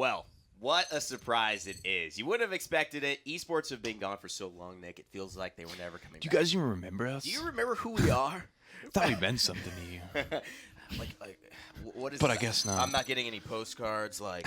Well, what a surprise it is. You wouldn't have expected it. Esports have been gone for so long, Nick. It feels like they were never coming back. Do you guys even remember us? Do you remember who we are? I thought we meant something to you. What is But this? I guess not. I'm not getting any postcards. At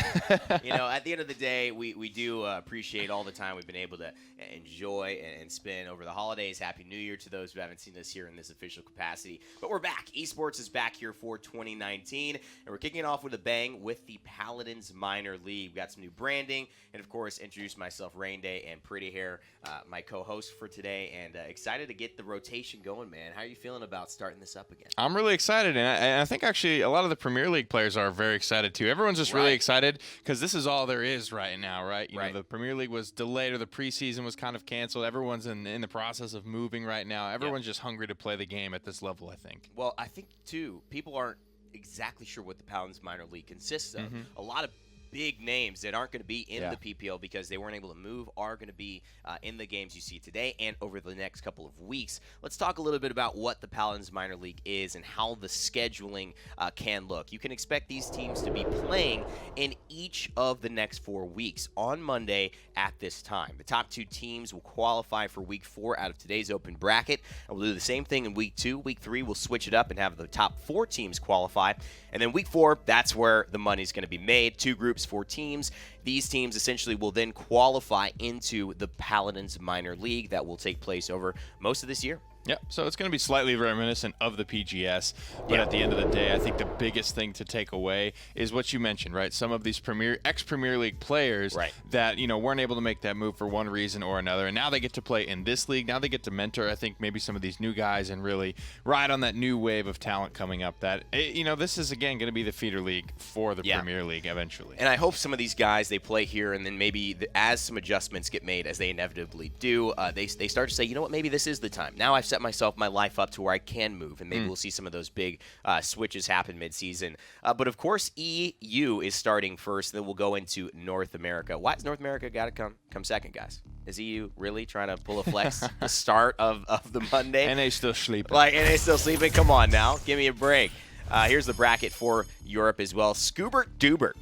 the end of the day, we do appreciate all the time we've been able to enjoy and spend over the holidays. Happy New Year to those who haven't seen us here in this official capacity. But we're back. Esports is back here for 2019, and we're kicking it off with a bang with the Paladins Minor League. We've got some new branding, and of course, introduce myself, Rain Day, and Pretty Hair, my co-host for today, and excited to get the rotation going, man. How are you feeling about starting this up again? I'm really excited, and I think actually a lot of the Premier League players are very excited too. Everyone's just really excited because this is all there is right now, right? You know, the Premier League was delayed, or the preseason was kind of canceled. Everyone's in the process of moving right now. Everyone's just hungry to play the game at this level, I think. Well, I think, too, people aren't exactly sure what the Paladins Minor League consists of. A lot of big names that aren't going to be in the PPL because they weren't able to move are going to be in the games you see today and over the next couple of weeks. Let's talk a little bit about what the Paladins Minor League is and how the scheduling can look. You can expect these teams to be playing in each of the next 4 weeks on Monday at this time. The top 2 teams will qualify for Week 4 out of today's open bracket, and we'll do the same thing in Week 2. Week 3, we'll switch it up and have the top 4 teams qualify, and then Week 4, that's where the money's going to be made. 2 groups, 4 teams. These teams essentially will then qualify into the Paladins Minor League that will take place over most of this year. Yep, so it's going to be slightly reminiscent of the PGS, but at the end of the day, I think the biggest thing to take away is what you mentioned, right? Some of these ex-Premier League players that, weren't able to make that move for one reason or another, and now they get to play in this league. Now they get to mentor, I think, maybe some of these new guys and really ride on that new wave of talent coming up that, this is, again, going to be the feeder league for the Premier League eventually. And I hope some of these guys, they play here, and then maybe as some adjustments get made, as they inevitably do, they start to say, you know what, maybe this is the time. Now I've set my life up to where I can move, and maybe we'll see some of those big switches happen mid-season. But of course, EU is starting first, and then we'll go into North America. Why has North America got to come second, guys? Is EU really trying to pull a flex the start of the Monday? And they still sleeping. And they still sleeping? Come on now. Give me a break. Here's the bracket for Europe as well. Scoobert Doobert.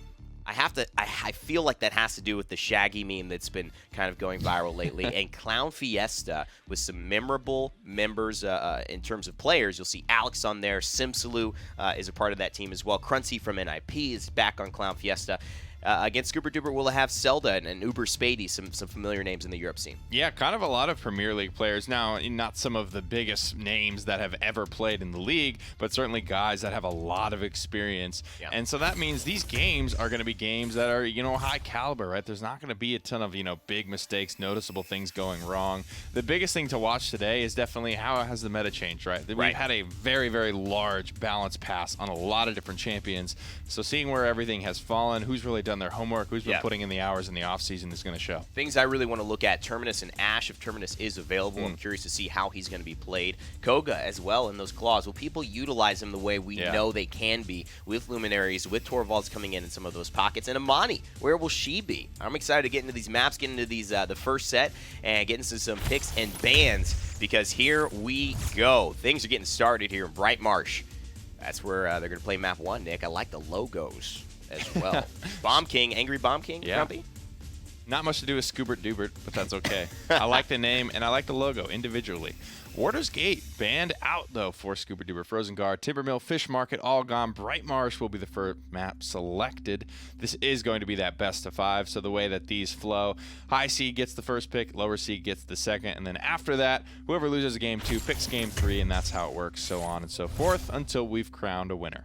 I feel like that has to do with the Shaggy meme that's been kind of going viral lately. And Clown Fiesta with some memorable members in terms of players. You'll see Alex on there. Simsaloo is a part of that team as well. Crunchy from NIP is back on Clown Fiesta. Against Scoobert Doobert, we'll have Zelda and Uber Spady, some familiar names in the Europe scene. Yeah, kind of a lot of Premier League players. Now, not some of the biggest names that have ever played in the league, but certainly guys that have a lot of experience. Yeah. And so that means these games are going to be games that are, high caliber, right? There's not going to be a ton of, big mistakes, noticeable things going wrong. The biggest thing to watch today is definitely how has the meta changed, right? We've had a very, very large balance pass on a lot of different champions. So seeing where everything has fallen, who's really done their homework, who's been putting in the hours in the offseason is going to show. Things I really want to look at, Terminus and Ash, if Terminus is available. I'm curious to see how he's going to be played. Koga as well in those claws. Will people utilize him the way we know they can be with Luminaries, with Torvalds coming in some of those pockets? And Amani, where will she be? I'm excited to get into these maps, get into these the first set, and get into some picks and bans because here we go. Things are getting started here in Bright Marsh. That's where they're going to play map 1, Nick. I like the logos as well. Bomb King, Angry Bomb King, Grumpy? Not much to do with Scoobert Doobert, but that's okay. I like the name, and I like the logo individually. Warder's Gate banned out, though, for Scoobert Doobert. Frozen Guard, Timbermill, Fish Market, all gone. Bright Marsh will be the first map selected. This is going to be that best of 5, so the way that these flow, high seed gets the first pick, lower seed gets the second, and then after that, whoever loses game 2 picks game 3, and that's how it works, so on and so forth, until we've crowned a winner.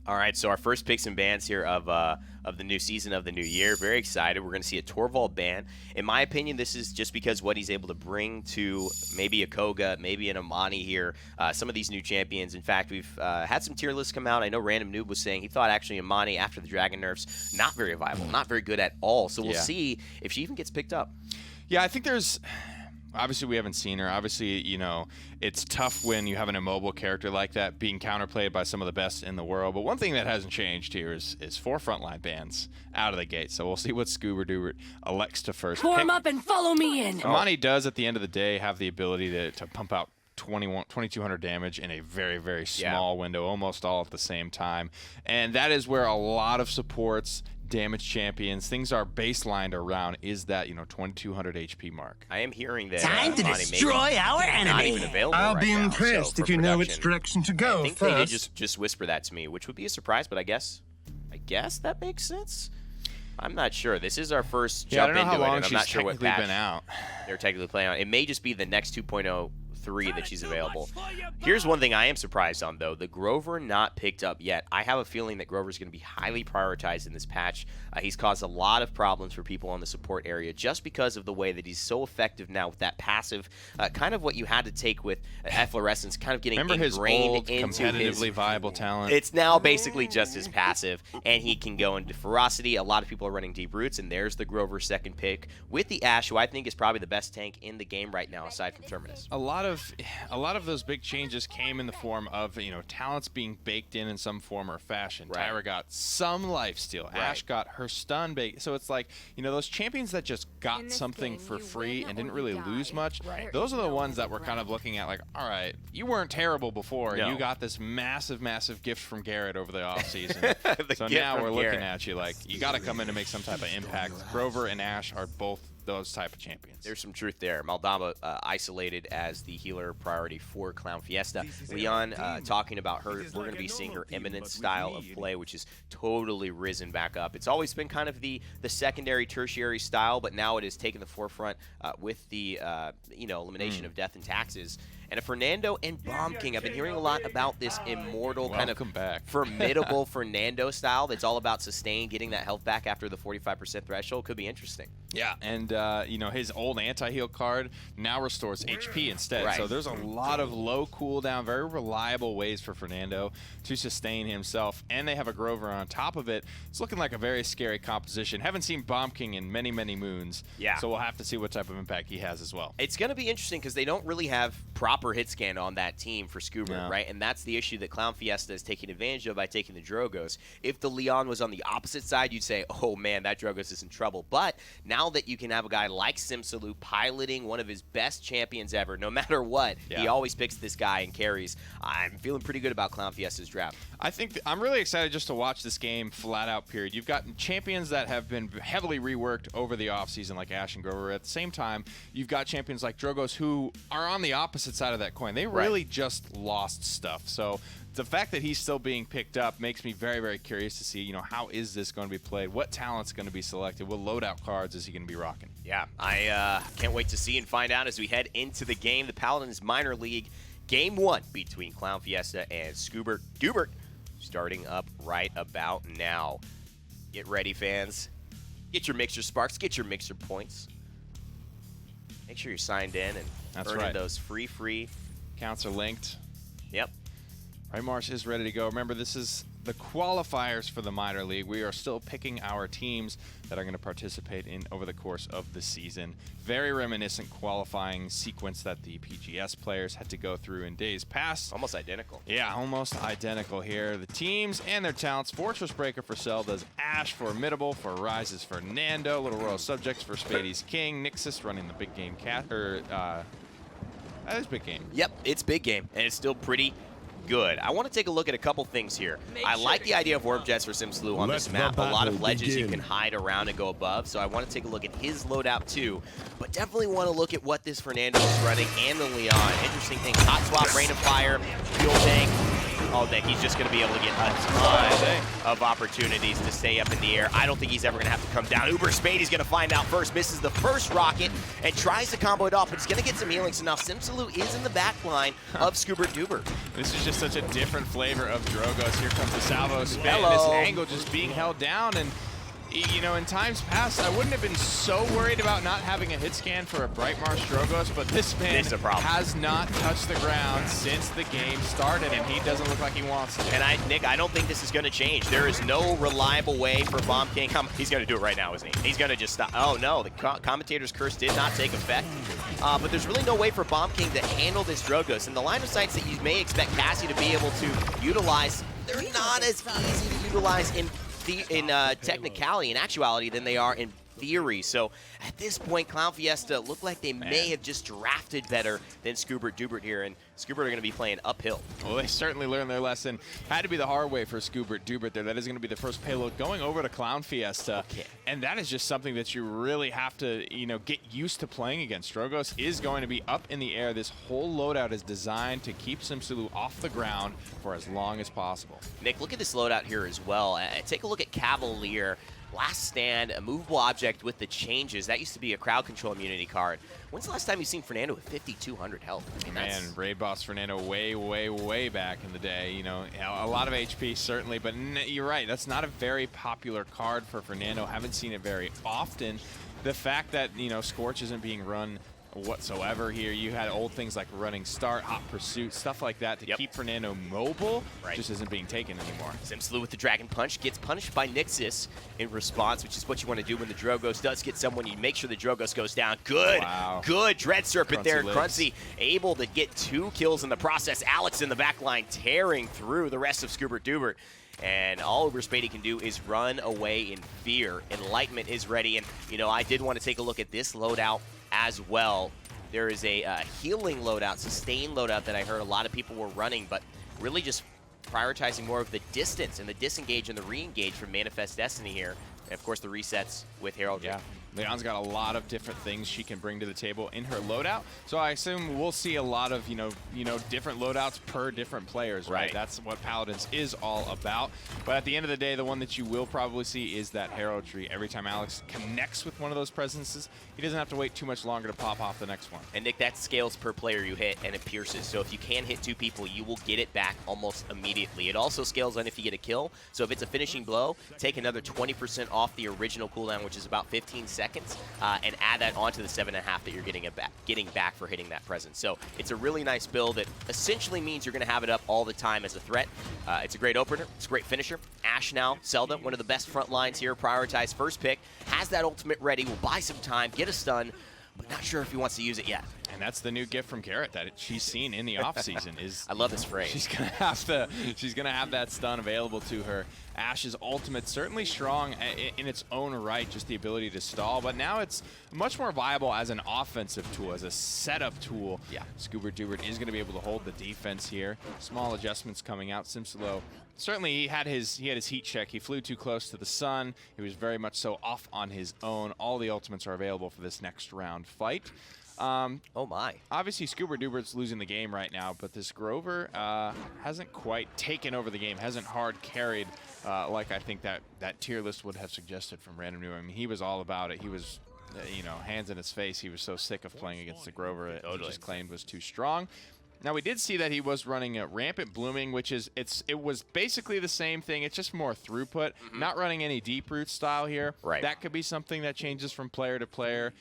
All right, so our first picks and bans here of the new season, of the new year. Very excited. We're going to see a Torvald ban. In my opinion, this is just because what he's able to bring to maybe a Koga, maybe an Amani here, some of these new champions. In fact, we've had some tier lists come out. I know Random Noob was saying he thought actually Amani, after the Dragon nerfs, not very viable, not very good at all. So we'll see if she even gets picked up. Yeah, I think there's... Obviously, we haven't seen her. Obviously, it's tough when you have an immobile character like that being counterplayed by some of the best in the world. But one thing that hasn't changed here is 4 frontline bans out of the gate. So we'll see what Scoobert Doobert elects to first pick. Form up and follow me in. Amani does, at the end of the day, have the ability to pump out 2,200 damage in a very, very small window, almost all at the same time. And that is where a lot of supports damage champions. Things are baselined around is that 2200 HP mark. I am hearing that time to destroy our enemy. Not even available I'll right be now, impressed so if you know which direction to go I think first. they did just whisper that to me, which would be a surprise, but I guess that makes sense. I'm not sure. This is our first jump into it, and I'm not sure what patch been out. they're technically playing on. It may just be the next 2.03 that she's available. Here's one thing I am surprised on, though. The Grover not picked up yet. I have a feeling that Grover's going to be highly prioritized in this patch. He's caused a lot of problems for people on the support area just because of the way that he's so effective now with that passive, kind of what you had to take with Efflorescence, kind of getting Remember ingrained his old, competitively viable talent? It's now basically just his passive, and he can go into Ferocity. A lot of people are running Deep Roots, and there's the Grover second pick with the Ashe, who I think is probably the best tank in the game right now, aside from Terminus. A lot of those big changes came in the form of talents being baked in some form or fashion. Right. Tyra got some lifesteal. Right. Ashe got her stun bait. So it's like those champions that just got something for free and didn't really lose much. Right. Those are the ones that we're kind of looking at like, all right, you weren't terrible before. No. You got this massive gift from Garrett over the offseason. So gift now from we're looking Garrett. at you like you got to come in and make some type of impact. Grover and Ashe are both those type of champions. There's some truth there. Maldama isolated as the healer priority for Clown Fiesta. Leon talking about her, we're going to be seeing her eminent style of play, which is totally risen back up. It's always been kind of the secondary, tertiary style, but now it has taken the forefront with the elimination of death and taxes. And a Fernando and Bomb King. I've been hearing a lot about this immortal kind of formidable Fernando style that's all about sustain, getting that health back after the 45% threshold. Could be interesting. Yeah, and his old anti-heal card now restores HP instead. Right. So there's a lot of low cooldown, very reliable ways for Fernando to sustain himself. And they have a Grover on top of it. It's looking like a very scary composition. Haven't seen Bomb King in many, many moons. Yeah. So we'll have to see what type of impact he has as well. It's going to be interesting because they don't really have proper hit scan on that team for Scoobert, right? And that's the issue that Clown Fiesta is taking advantage of by taking the Drogos. If the Leon was on the opposite side, you'd say, oh man, that Drogos is in trouble. But now that you can have a guy like Simsalou piloting one of his best champions ever, no matter what, he always picks this guy and carries. I'm feeling pretty good about Clown Fiesta's draft. I think I'm really excited just to watch this game flat out, period. You've got champions that have been heavily reworked over the offseason like Ashe and Grover. At the same time, you've got champions like Drogos who are on the opposite side of that coin. They really just lost stuff. So the fact that he's still being picked up makes me very, very curious to see, how is this going to be played? What talent's going to be selected? What loadout cards is he going to be rocking? Yeah, I can't wait to see and find out as we head into the game. The Paladins Minor League Game 1 between Clown Fiesta and Scoobert Doobert starting up right about now. Get ready, fans. Get your Mixer Sparks. Get your Mixer Points. Make sure you're signed in and earning those free. Accounts are linked. Yep. Right, Marsh is ready to go. Remember, this is the qualifiers for the minor league. We are still picking our teams that are going to participate in over the course of the season. Very reminiscent qualifying sequence that the PGS players had to go through in days past. Almost identical. Yeah, almost identical here. The teams and their talents. Fortress Breaker for Zelda's Ashe. Formidable for Rise's Fernando. Little Royal Subjects for Spady's King. Nixus running the big game that is big game. Yep, it's big game, and it's still pretty good. I want to take a look at a couple things here. I like the idea of Warp Jets for Simsalou on this map. A lot of ledges you can hide around and go above, so I want to take a look at his loadout too. But definitely want to look at what this Fernando is running and the Leon. Interesting thing, Hot Swap, Rain of Fire, Fuel Tank. Oh, that he's just going to be able to get a ton of opportunities to stay up in the air. I don't think he's ever going to have to come down. Uber Spady's going to find out first, misses the first rocket, and tries to combo it off, but he's going to get some healing. So now Simsalou is in the back line of Scoobert Doobert. This is just such a different flavor of Drogos. Here comes the salvo spin. Hello. This angle just being held down, and in times past, I wouldn't have been so worried about not having a hit scan for a Bright Marsh Drogos, but this man has not touched the ground since the game started, and he doesn't look like he wants to. And Nick, I don't think this is going to change. There is no reliable way for Bomb King. He's going to do it right now, isn't he? He's going to just stop. Oh, no, the commentator's curse did not take effect. But there's really no way for Bomb King to handle this Drogos. And the line of sights that you may expect Cassie to be able to utilize, they're not as easy to utilize in technicality, in actuality, than they are in theory. So at this point, Clown Fiesta looked like they may have just drafted better than Scoobert Doobert here, and Scoobert are going to be playing uphill. Well, they certainly learned their lesson. Had to be the hard way for Scoobert Doobert there. That is going to be the first payload going over to Clown Fiesta. Okay. And that is just something that you really have to, get used to playing against. Drogos is going to be up in the air. This whole loadout is designed to keep SimSulu off the ground for as long as possible. Nick, look at this loadout here as well. Take a look at Cavalier. Last stand, a movable object with the changes. That used to be a crowd control immunity card. When's the last time you've seen Fernando with 5,200 health? I mean, Man, Raid Boss Fernando way, way, way back in the day. A lot of HP certainly, but you're right. That's not a very popular card for Fernando. Haven't seen it very often. The fact that, Scorch isn't being run whatsoever here. You had old things like Running Start, Hot Pursuit, stuff like that to keep Fernando mobile. Just isn't being taken anymore. SimSulu with the Dragon Punch gets punished by Nixus in response, which is what you want to do when the Drogos does get someone. You make sure the Drogos goes down. Good, good Dread Serpent there. Crunchy able to get 2 kills in the process. Alex in the back line tearing through the rest of Scoobert Doobert. And all Uberspady can do is run away in fear. Enlightenment is ready. And, I did want to take a look at this loadout as well. There is a healing loadout, sustain loadout that I heard a lot of people were running, but really just prioritizing more of the distance and the disengage and the re-engage from Manifest Destiny here. And of course the resets with Heraldry. Yeah. Leon's got a lot of different things she can bring to the table in her loadout. So I assume we'll see a lot of, different loadouts per different players, right? That's what Paladins is all about. But at the end of the day, the one that you will probably see is that Heraldry. Every time Alex connects with one of those presences, he doesn't have to wait too much longer to pop off the next one. And Nick, that scales per player you hit, and it pierces. So if you can hit 2 people, you will get it back almost immediately. It also scales on if you get a kill. So if it's a finishing blow, take another 20% off the original cooldown, which is about 15 seconds, and add that onto the 7.5 that you're getting back for hitting that presence. So it's a really nice build that essentially means you're going to have it up all the time as a threat. It's a great opener. It's a great finisher. Ash now, Zelda, one of the best front lines here, prioritized first pick, has that ultimate ready, will buy some time, get a stun, but not sure if he wants to use it yet. And that's the new gift from Garrett that she's seen in the offseason is I love this phrase. She's gonna have that stun available to her. Ash's ultimate certainly strong in its own right, just the ability to stall, but now it's much more viable as an offensive tool, as a setup tool. Yeah. Scoobert Doobert is gonna be able to hold the defense here. Small adjustments coming out. SimSulu, certainly he had his heat check. He flew too close to the sun. He was very much so off on his own. All the ultimates are available for this next round fight. Oh my. Obviously, Scoobert Doobert's losing the game right now, but this Grover hasn't quite taken over the game, hasn't hard carried like I think that tier list would have suggested from Random New. I mean, he was all about it. He was, hands in his face. He was so sick of playing against the Grover that he just claimed was too strong. Now, we did see that he was running a Rampant Blooming, which is, it was basically the same thing. It's just more throughput, not running any Deep Root style here. Right. That could be something that changes from player to player.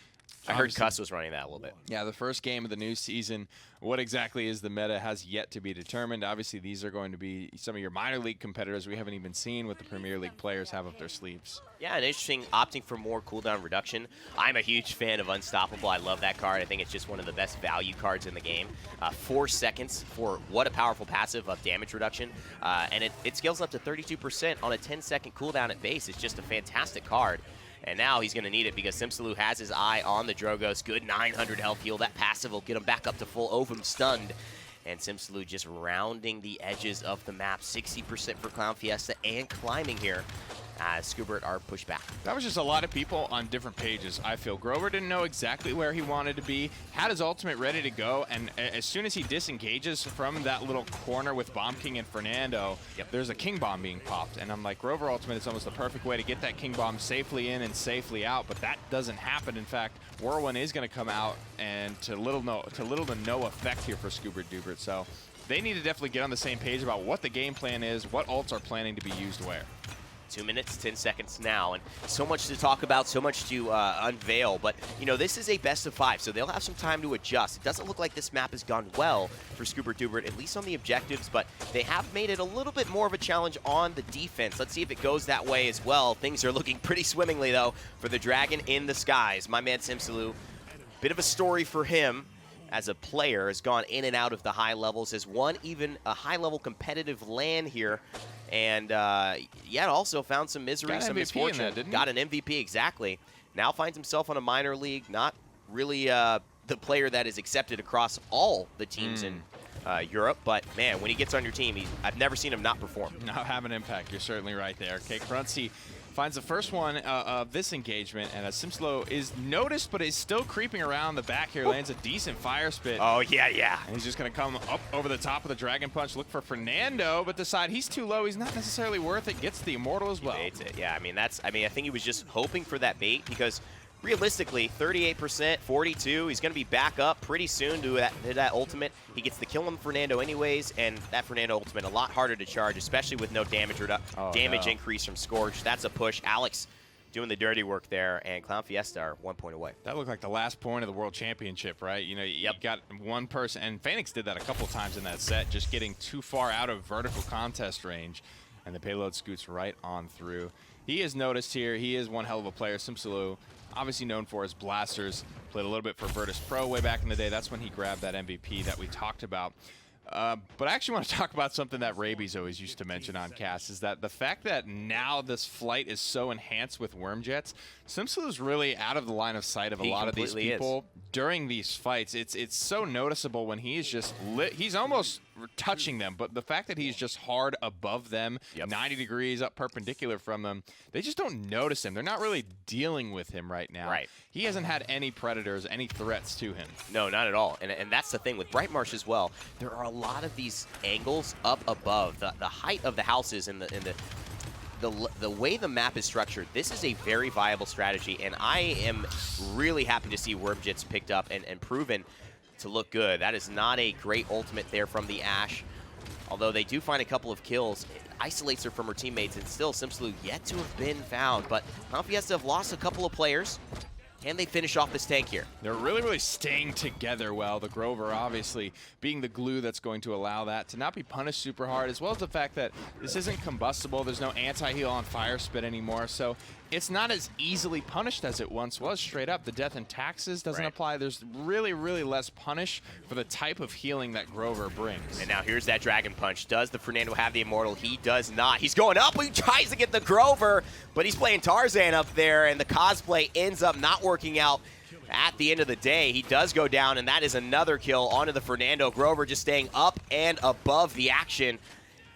I heard Cuss was running that a little bit. Yeah, the first game of the new season. What exactly is the meta has yet to be determined. Obviously, these are going to be some of your minor league competitors we haven't even seen what the Premier League players have up their sleeves. Yeah, and interesting, opting for more cooldown reduction. I'm a huge fan of Unstoppable. I love that card. I think it's just one of the best value cards in the game. 4 seconds for what a powerful passive of damage reduction. And it scales up to 32% on a 10-second cooldown at base. It's just a fantastic card. And now he's going to need it because SimSulu has his eye on the Drogos. Good 900 health heal. That passive will get him back up to full Ovum stunned. And SimSulu just rounding the edges of the map. 60% for Clown Fiesta and climbing here as Scoobert are pushed back. That was just a lot of people on different pages, I feel. Grover didn't know exactly where he wanted to be, had his ultimate ready to go, and as soon as he disengages from that little corner with Bomb King and Fernando, there's a King Bomb being popped. And I'm like, Grover ultimate is almost the perfect way to get that King Bomb safely in and safely out, but that doesn't happen. In fact, Whirlwind is going to come out and to little to no effect here for Scoobert Doobert. So they need to definitely get on the same page about what the game plan is, what ults are planning to be used where. 2 minutes, 10 seconds now, and so much to talk about, so much to unveil. But, this is a best of 5, so they'll have some time to adjust. It doesn't look like this map has gone well for Scoobert Doobert, at least on the objectives, but they have made it a little bit more of a challenge on the defense. Let's see if it goes that way as well. Things are looking pretty swimmingly, though, for the Dragon in the skies. My man SimSulu, bit of a story for him. As a player, has gone in and out of the high levels, has won even a high-level competitive LAN here, and also found some misery, some misfortune. Got an MVP, exactly. now finds himself on a minor league, not really the player that is accepted across all the teams in Europe, but man, when he gets on your team, I've never seen him not perform. Not have an impact. You're certainly right there. Cake Runcie finds the first one of this engagement, and Simslo is noticed, but is still creeping around the back here. Lands a decent fire spit. Oh, yeah. And he's just going to come up over the top of the Dragon Punch, look for Fernando, but decide he's too low. He's not necessarily worth it. Gets the Immortal as well. He baits it. Yeah, I mean, I think he was just hoping for that bait because realistically, 38%, 42, he's going to be back up pretty soon to that ultimate. He gets the kill on Fernando anyways, and that Fernando ultimate a lot harder to charge, especially with no damage increase from Scorch. That's a push. Alex doing the dirty work there, and Clown Fiesta are 1 point away. That looked like the last point of the World Championship, right? You know, you got one person, and Phoenix did that a couple times in that set, just getting too far out of vertical contest range, and the payload scoots right on through. He is noticed here. He is one hell of a player. Simsalo, obviously known for his blasters, played a little bit for Virtus Pro way back in the day. That's when he grabbed that MVP that we talked about. But I actually want to talk about something that Rabies always used to mention on cast, is that the fact that now this flight is so enhanced with worm jets, Simsalo's really out of the line of sight of a lot of these people during these fights. It's so noticeable when he is just he's almost touching them, but the fact that he's just hard above them, 90 degrees up perpendicular from them, they just don't notice him. They're not really dealing with him right now. Right. He hasn't had any predators, any threats to him. No, not at all. And that's the thing with Bright Marsh as well. There are a lot of these angles up above. The height of the houses and the way the map is structured, this is a very viable strategy, and I am really happy to see Worm Jets picked up and proven to look good. That is not a great ultimate there from the Ashe. Although they do find a couple of kills, it isolates her from her teammates, and still Simsalo yet to have been found. But Clown Fiesta have lost a couple of players. Can they finish off this tank here? They're really, really staying together well. The Grover obviously being the glue that's going to allow that to not be punished super hard, as well as the fact that this isn't combustible. There's no anti-heal on Fire Spit anymore, so it's not as easily punished as it once was. Straight up, the death and taxes doesn't apply. There's really, really less punish for the type of healing that Grover brings. And now here's that Dragon Punch. Does the Fernando have the Immortal? He does not. He's going up. He tries to get the Grover, but he's playing Tarzan up there, and the cosplay ends up not working out. At the end of the day, he does go down, and that is another kill onto the Fernando. Grover just staying up and above the action.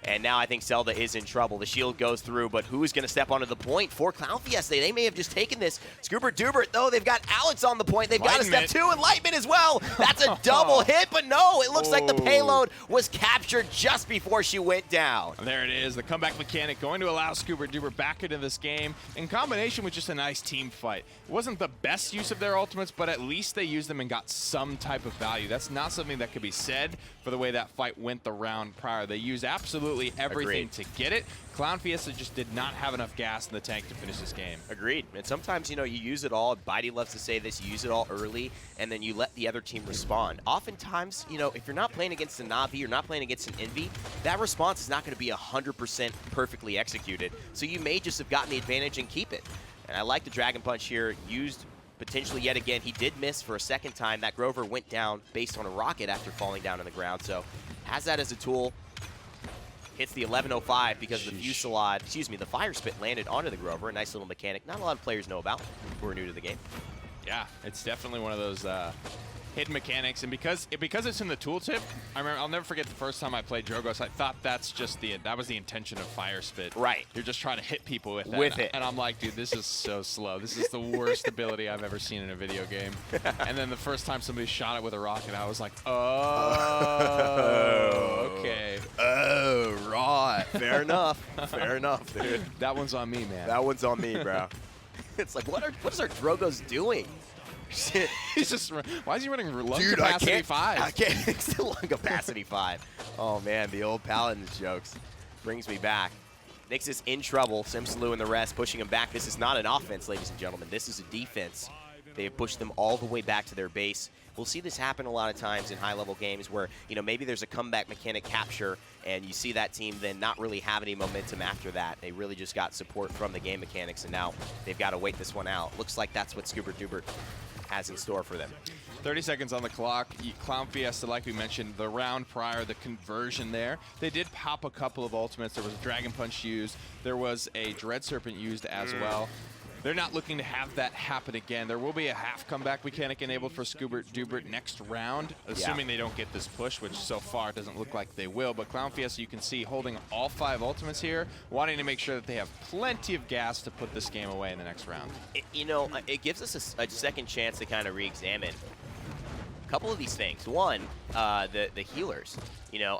And now I think Zelda is in trouble. The shield goes through, but who is going to step onto the point for Clown Fiesta? They may have just taken this. Scoobert Doobert, though, they've got Alex on the point. They've got to step two, and Lightman as well. That's a double hit, but no, it looks like the payload was captured just before she went down. There it is, the comeback mechanic going to allow Scoobert Doobert back into this game in combination with just a nice team fight. It wasn't the best use of their ultimates, but at least they used them and got some type of value. That's not something that could be said for the way that fight went the round prior. They used absolutely everything to get it. Clown Fiesta just did not have enough gas in the tank to finish this game. Agreed. And sometimes, you know, you use it all. Bitey loves to say this. You use it all early, and then you let the other team respond. Oftentimes, you know, if you're not playing against a Na'Vi, you're not playing against an Envy, that response is not going to be 100% perfectly executed. So you may just have gotten the advantage and keep it. And I like the Dragon Punch here, used potentially yet again. He did miss for a second time. That Grover went down based on a rocket after falling down on the ground. So has that as a tool. Hits the 1105 because the Fusillade, the Fire Spit landed onto the Grover. A nice little mechanic. Not a lot of players know about who are new to the game. Yeah, it's definitely one of those hidden mechanics, and because it's in the tooltip, I remember, I'll never forget the first time I played Drogos. I thought that was the intention of Fire Spit. Right. You're just trying to hit people with it. And I'm like, dude, this is so slow. This is the worst ability I've ever seen in a video game. And then the first time somebody shot it with a rocket, I was like, oh, okay. Oh, right. Fair enough. Fair enough, dude. That one's on me, man. That one's on me, bro. It's like, what is our Drogos doing? He's just, why is he running lung capacity 5? I can't. It's still lung capacity 5. Oh, man, the old Paladins jokes brings me back. Nix is in trouble. Simsalo and the rest pushing him back. This is not an offense, ladies and gentlemen. This is a defense. They have pushed them all the way back to their base. We'll see this happen a lot of times in high-level games where, you know, maybe there's a comeback mechanic capture, and you see that team then not really have any momentum after that. They really just got support from the game mechanics, and now they've got to wait this one out. Looks like that's what Scoobert Doobert has in store for them. 30 seconds on the clock. Clown Fiesta, like we mentioned, the round prior, the conversion there. They did pop a couple of ultimates. There was a Dragon Punch used. There was a Dread Serpent used as well. they're not looking to have that happen again. There will be a half comeback mechanic enabled for Scoobert Doobert next round, assuming they don't get this push, which so far doesn't look like they will. But Clown Fiesta, you can see, holding all 5 ultimates here, wanting to make sure that they have plenty of gas to put this game away in the next round. It gives us a second chance to kind of re-examine a couple of these things. One, the healers.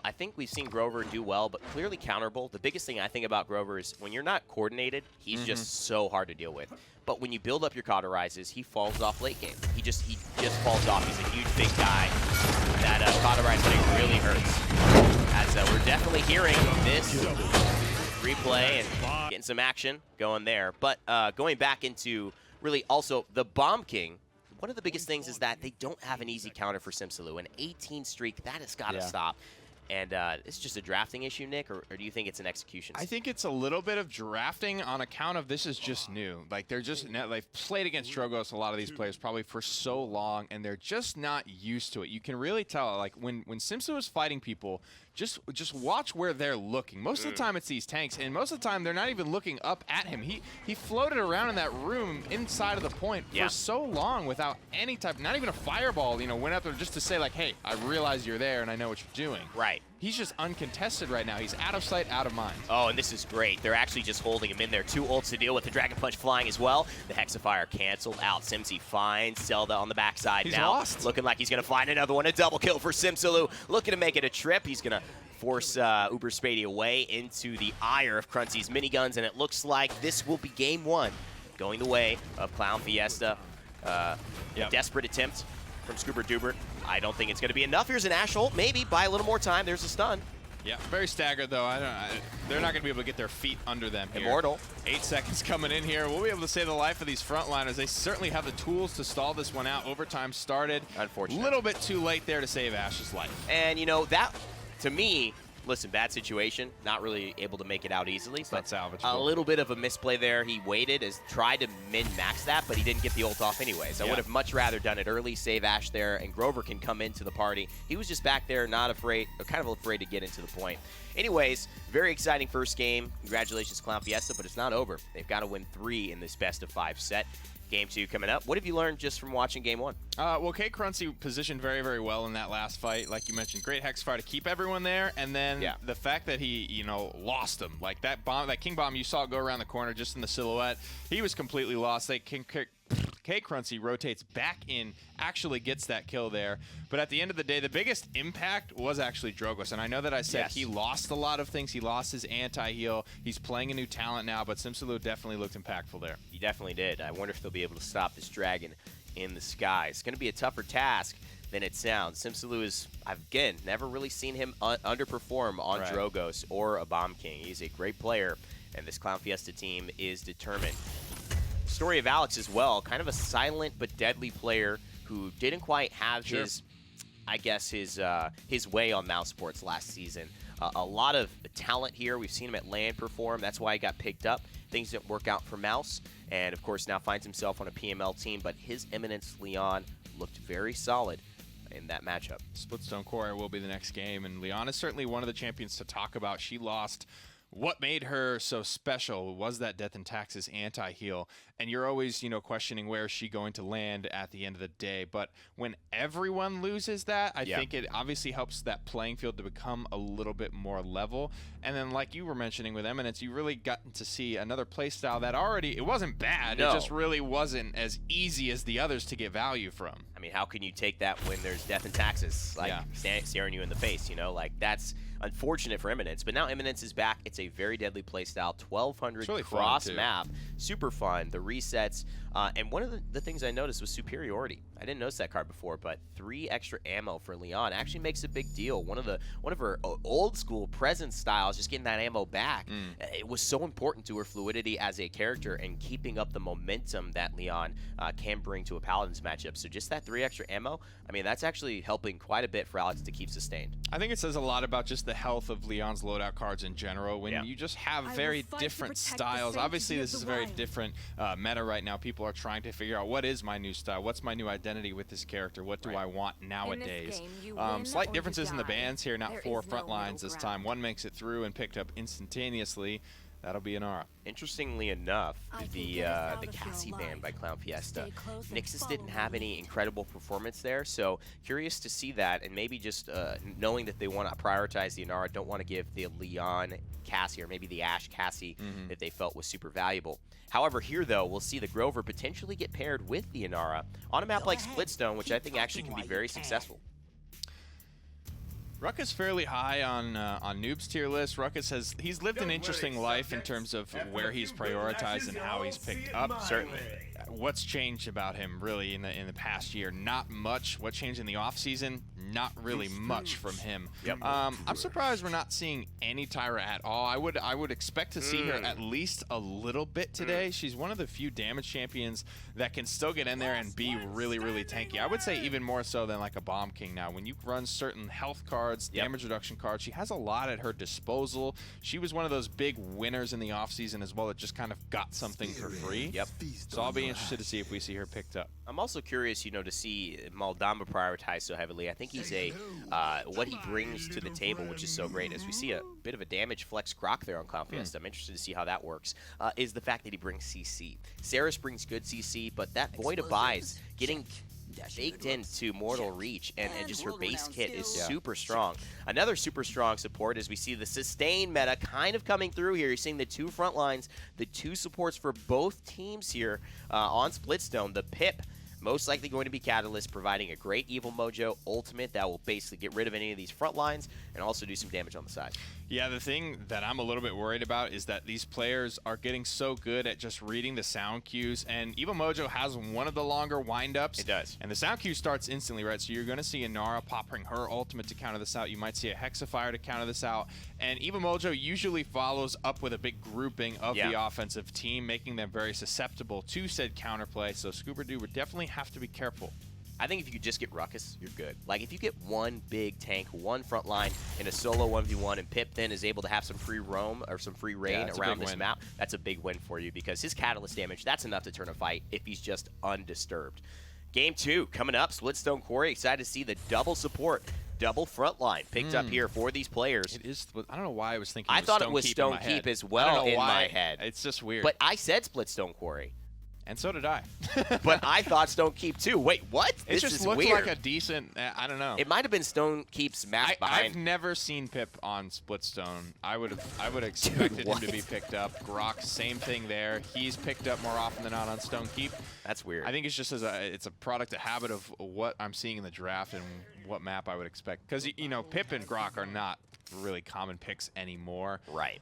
I think we've seen Grover do well, but clearly counterable. The biggest thing I think about Grover is when you're not coordinated, he's just so hard to deal with. But when you build up your cauterizes, he falls off late game. He just falls off. He's a huge, big guy. That cauterizing really hurts. As we're definitely hearing this replay and getting some action going there. But going back into really also the Bomb King, one of the biggest things is that they don't have an easy counter for Simsalou. An 18 streak, that has got to stop. And it's just a drafting issue, Nick, or do you think it's an execution? I think it's a little bit of drafting on account of this is just new. Like, they've played against Drogos, a lot of these players, probably for so long, and they're just not used to it. You can really tell, like, when Simsalou is fighting people, just watch where they're looking. Most of the time it's these tanks, and most of the time they're not even looking up at him. He floated around in that room inside of the point for so long without any type, not even a fireball, went up there just to say, like, hey, I realize you're there and I know what you're doing. Right. He's just uncontested right now. He's out of sight, out of mind. Oh, and this is great. They're actually just holding him in there. 2 ults to deal with. The Dragon Punch flying as well. The Hexafire canceled out. Simsy finds Zelda on the backside he's now. Lost. Looking like he's going to find another one. A double kill for Simsalou. Looking to make it a trip. He's going to force Uber Spady away into the ire of Crunchy's miniguns, and it looks like this will be game 1 going the way of Clown Fiesta. Desperate attempt from Scoobert Doobert. I don't think it's going to be enough. Here's an Ash ult. Maybe buy a little more time. There's a stun. Yeah, very staggered, though. They're not going to be able to get their feet under them here. Immortal. 8 seconds coming in here. We'll be able to save the life of these frontliners. They certainly have the tools to stall this one out. Overtime started. Unfortunate. A little bit too late there to save Ash's life. And, that, to me, listen, bad situation. Not really able to make it out easily. It's not salvageable. A little bit of a misplay there. He waited, tried to min-max that, but he didn't get the ult off anyways. I would have much rather done it early, save Ash there, and Grover can come into the party. He was just back there, not afraid, or kind of afraid to get into the point. Anyways, very exciting first game. Congratulations, Clown Fiesta, but it's not over. They've got to win 3 in this best-of-5 set. Game 2 coming up. What have you learned just from watching game 1? Well, K. Crunchy positioned very, very well in that last fight. Like you mentioned, great Hexfire to keep everyone there, and then the fact that he, lost them. Like that bomb, that King Bomb, you saw it go around the corner just in the silhouette. He was completely lost. K. Crunchy rotates back in, actually gets that kill there. But at the end of the day, the biggest impact was actually Drogos. And I know that I said he lost a lot of things. He lost his anti-heal. He's playing a new talent now, but Simsalou definitely looked impactful there. He definitely did. I wonder if they'll be able to stop this dragon in the sky. It's going to be a tougher task than it sounds. Simsalou is, again, never really seen him underperform on Drogos or a Bomb King. He's a great player, and this Clown Fiesta team is determined. Story of Alex as well, kind of a silent but deadly player who didn't quite have his way on mouse sports last season. A lot of talent here. We've seen him at LAN perform. That's why he got picked up. Things didn't work out for Mouse, and of course now finds himself on a PML team, but his Eminence Leon looked very solid in that matchup. Splitstone Core will be the next game, and Leon is certainly one of the champions to talk about. She lost. What made her so special was that Death and Taxes anti-heal. And you're always, questioning where is she going to land at the end of the day. But when everyone loses that, I think it obviously helps that playing field to become a little bit more level. And then like you were mentioning with Eminence, you really gotten to see another playstyle that already, it wasn't bad. No. It just really wasn't as easy as the others to get value from. I mean, how can you take that when there's Death and Taxes staring you in the face, that's unfortunate for Eminence, but now Eminence is back. It's a very deadly playstyle, 1200 really cross map, super fun. The resets, and one of the things I noticed was superiority. I didn't notice that card before, but 3 extra ammo for Leon actually makes a big deal. One of her old school presence styles, just getting that ammo back, it was so important to her fluidity as a character and keeping up the momentum that Leon can bring to a Paladins matchup. So just that 3 extra ammo, I mean, that's actually helping quite a bit for Alex to keep sustained. I think it says a lot about just the health of Leon's loadout cards in general when you just have very different styles. Obviously, this is a very different meta right now. People are trying to figure out what is my new style, what's my new identity with this character, what do I want nowadays. Slight differences in the bans here, not 4 front lines this time. One makes it through and picked up instantaneously. That'll be an aura. Interestingly enough, the Cassie ban by Clown Fiesta, Nixus didn't have any incredible performance there, so curious to see that, and maybe just knowing that they want to prioritize the Inara, don't want to give the Leon Cassie or maybe the Ashe Cassie that they felt was super valuable. However, here though, we'll see the Grover potentially get paired with the Inara on a map like Splitstone, which I think actually can be very successful. Ruckus fairly high on Noob's tier list. Ruckus he's lived an interesting life in terms of where he's prioritized and how he's picked up. Certainly. What's changed about him really in the past year? Not much. What changed in the offseason? Not really much from him. Yep. I'm surprised we're not seeing any Tyra at all. I would expect to see her at least a little bit today. She's one of the few damage champions that can still get in there and be really, really tanky. I would say even more so than like a Bomb King now. When you run certain health cards, damage reduction cards, she has a lot at her disposal. She was one of those big winners in the offseason as well that just kind of got something for free. Yep. So I'll be interested to see if we see her picked up. I'm also curious, to see Maldamba prioritized so heavily. I think he's what he brings to the table, which is so great. As we see a bit of a damage flex Grok there on Clown Fiesta, I'm interested to see how that works, is the fact that he brings CC. Saris brings good CC, but that Void of Buys getting baked into Mortal Reach and just her base kit is super strong. Another super strong support as we see the sustain meta kind of coming through here. You're seeing the two front lines, the two supports for both teams here on Splitstone. The Pip, most likely going to be Catalyst, providing a great Evil Mojo ultimate that will basically get rid of any of these front lines and also do some damage on the side. Yeah, the thing that I'm a little bit worried about is that these players are getting so good at just reading the sound cues, and Evil Mojo has one of the longer windups. It does. And the sound cue starts instantly, right? So you're going to see Inara popping her ultimate to counter this out. You might see a Hexafire to counter this out. And Evil Mojo usually follows up with a big grouping of the offensive team, making them very susceptible to said counterplay. So Scoobert Doobert definitely have to be careful. I think if you could just get Ruckus, you're good. Like, if you get one big tank, one front line in a solo 1v1, and Pip then is able to have some free roam or some free reign around this map, that's a big win for you because his Catalyst damage, that's enough to turn a fight if he's just undisturbed. Game 2 coming up. Splitstone Quarry, excited to see the double support, double front line picked up here for these players. It is. I don't know why I was thinking I thought it was Stone Keep as well in my head. It's just weird. But I said Splitstone Quarry. And so did I. But I thought Stone Keep too. Wait, what? It just looked weird. like a decent, I don't know. It might have been Stone Keep's map behind. I've never seen Pip on Splitstone. I would have expected him to be picked up. Grok, same thing there. He's picked up more often than not on Stone Keep. That's weird. I think it's just it's a product, a habit of what I'm seeing in the draft and what map I would expect. Because, Pip and Grok are not really common picks anymore. Right.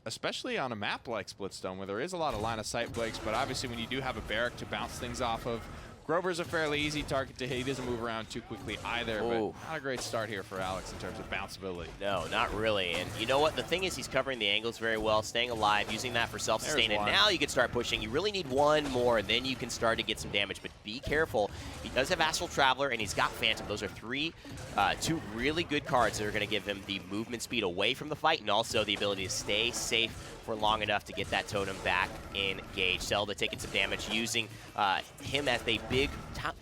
Especially on a map like Splitstone, where there is a lot of line of sight breaks, but obviously when you do have a barrack to bounce things off of, Grover's a fairly easy target to hit. He doesn't move around too quickly either, but not a great start here for Alex in terms of bounceability. No, not really. And you know what? The thing is he's covering the angles very well, staying alive, using that for self-sustain. And now you can start pushing. You really need one more, and then you can start to get some damage. But be careful. He does have Astral Traveler, and he's got Phantom. Those are two really good cards that are going to give him the movement speed away from the fight and also the ability to stay safe for long enough to get that totem back engaged. Zelda taking some damage, using him as a big